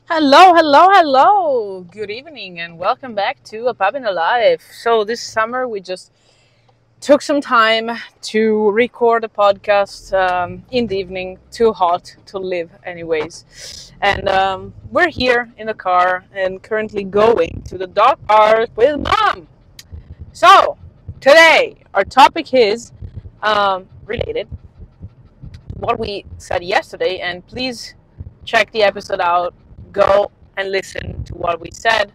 Hello, hello, hello. Good evening and welcome back to A Pup In The Life. So this summer we just took some time to record a podcast in the evening. Too hot to live anyways. And we're here in the car and currently going to the dog park with mom. So today our topic is related to what we said yesterday, and please check the episode out. Go and listen to what we said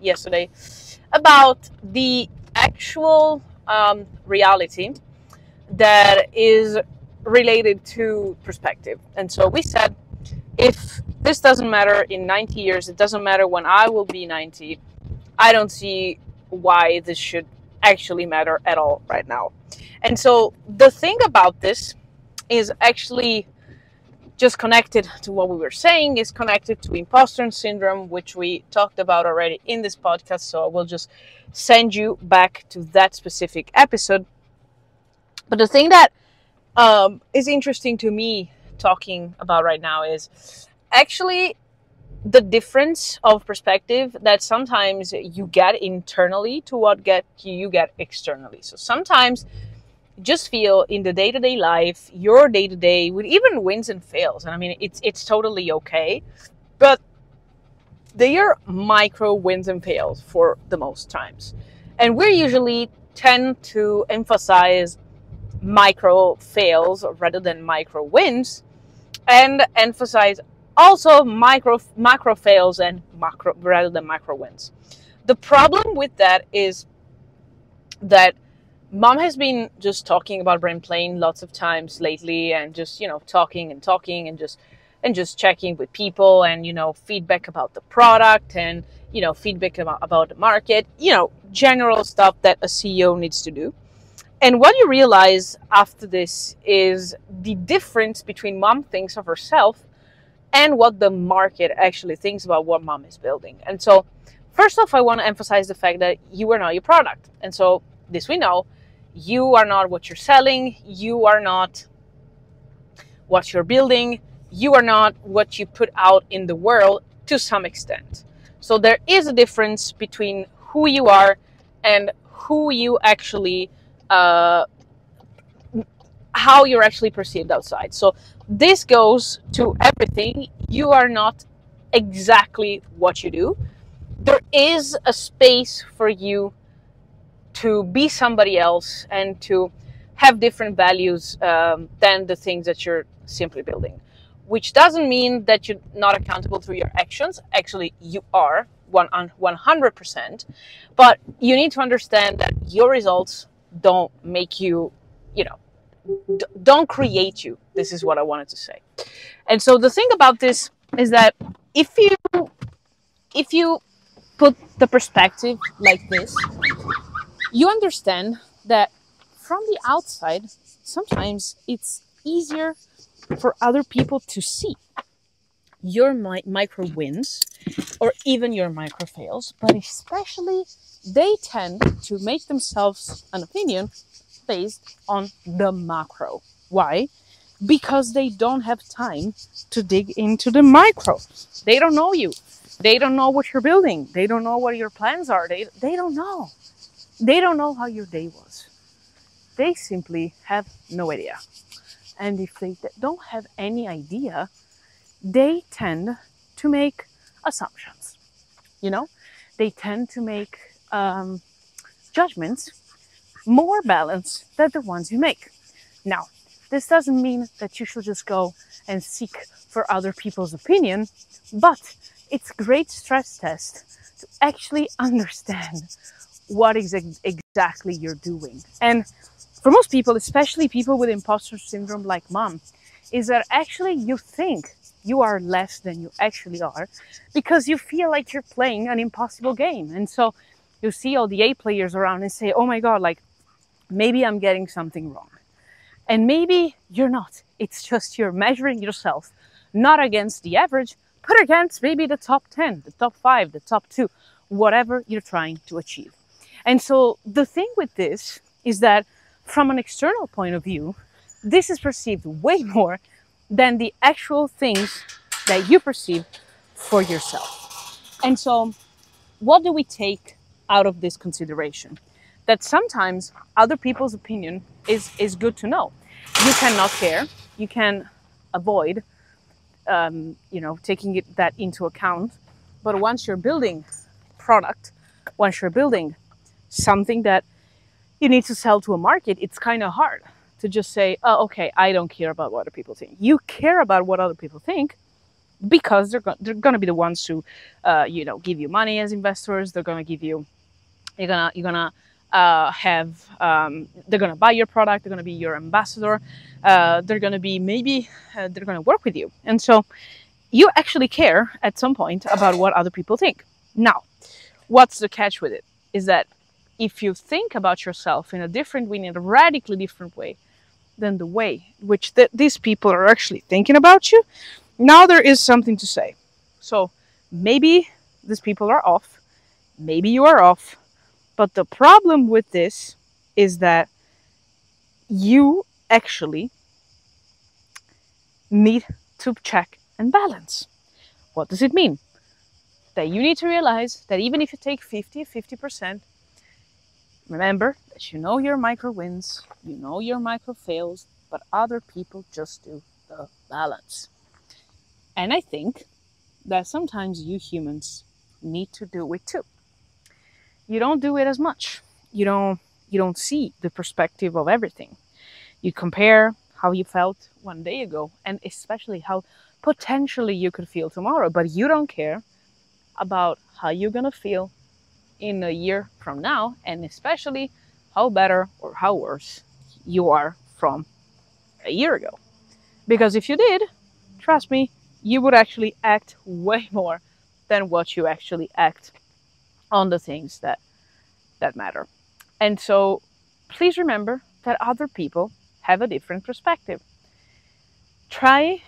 yesterday about the actual reality that is related to perspective. And so we said, if this doesn't matter in 90 years, it doesn't matter when I will be 90, I don't see why this should actually matter at all right now. And so the thing about this is actually just connected to what we were saying, is connected to imposter syndrome, which we talked about already in this podcast. So I will just send you back to that specific episode. But the thing that is interesting to me talking about right now is actually the difference of perspective that sometimes you get internally to what you get externally. So sometimes just feel in the day-to-day life, your day-to-day, with even wins and fails, and I mean it's totally okay, but they are micro wins and fails for the most times, and we usually tend to emphasize micro fails rather than micro wins, and emphasize also macro fails and macro rather than micro wins. The problem with that is that Mom has been just talking about brain playing lots of times lately, and just talking and just checking with people, and feedback about the product, and feedback about the market, general stuff that a CEO needs to do. And what you realize after this is the difference between Mom thinks of herself and what the market actually thinks about what Mom is building. And so first off, I want to emphasize the fact that you are not your product. And so this we know. You are not what you're selling. You are not what you're building. You are not what you put out in the world to some extent. So there is a difference between who you are and who you actually, how you're actually perceived outside. So this goes to everything. You are not exactly what you do. There is a space for you to be somebody else and to have different values than the things that you're simply building, which doesn't mean that you're not accountable through your actions. Actually, you are 100%, but you need to understand that your results don't make you, don't create you. This is what I wanted to say. And so the thing about this is that if you put the perspective like this, you understand that from the outside, sometimes it's easier for other people to see your micro wins or even your micro fails, but especially they tend to make themselves an opinion based on the macro. Why? Because they don't have time to dig into the micro. They don't know you. They don't know what you're building. They don't know what your plans are. They don't know. They don't know how your day was. They simply have no idea. And if they don't have any idea, they tend to make assumptions. They tend to make judgments more balanced than the ones you make. Now, this doesn't mean that you should just go and seek for other people's opinion, but it's a great stress test to actually understand what exactly you're doing. And for most people, especially people with imposter syndrome like Mom, is that actually you think you are less than you actually are because you feel like you're playing an impossible game. And so you see all the A players around and say, oh my God, like maybe I'm getting something wrong. And maybe you're not. It's just you're measuring yourself not against the average, but against maybe the top 10, the top 5, the top 2, whatever you're trying to achieve. And so the thing with this is that from an external point of view, this is perceived way more than the actual things that you perceive for yourself. And so what do we take out of this consideration? That sometimes other people's opinion is good to know. You cannot care. You can avoid, taking that into account. But once you're building product, once you're building something that you need to sell to a market, it's kind of hard to just say, oh, okay, I don't care about what other people think. You care about what other people think because they're going to be the ones who, give you money as investors. They're going to give you, you're gonna have, they're going to buy your product. They're going to be your ambassador. They're going to be they're going to work with you. And so you actually care at some point about what other people think. Now, what's the catch with it? Is that if you think about yourself in a radically different way than the way which these people are actually thinking about you, now there is something to say. So maybe these people are off, maybe you are off, but the problem with this is that you actually need to check and balance. What does it mean? That you need to realize that even if you take 50%, remember that you know your micro wins, you know your micro fails, but other people just do the balance. And I think that sometimes you humans need to do it too. You don't do it as much. You don't see the perspective of everything. You compare how you felt one day ago, and especially how potentially you could feel tomorrow, but you don't care about how you're gonna feel in a year from now, and especially how better or how worse you are from a year ago. Because if you did, trust me, you would actually act way more than what you actually act on the things that matter. And so please remember that other people have a different perspective. Try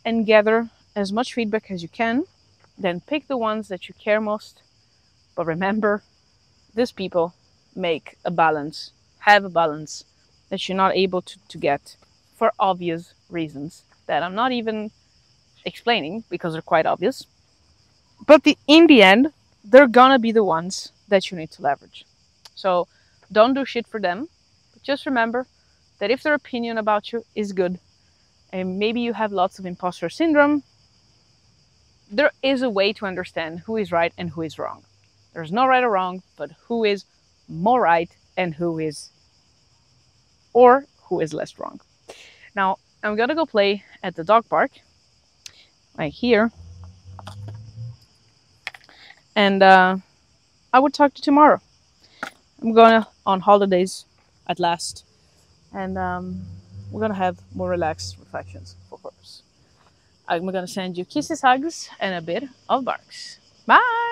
and gather as much feedback as you can, then pick the ones that you care most. But remember, these people have a balance that you're not able to get for obvious reasons that I'm not even explaining because they're quite obvious. But in the end, they're gonna be the ones that you need to leverage. So don't do shit for them, but just remember that if their opinion about you is good, and maybe you have lots of imposter syndrome, there is a way to understand who is right and who is wrong. There's no right or wrong, but who is more right and who is less wrong. Now, I'm gonna go play at the dog park, right here. And I will talk to you tomorrow. I'm going on holidays at last. And we're going to have more relaxed reflections for purpose. I'm going to send you kisses, hugs, and a bit of barks. Bye!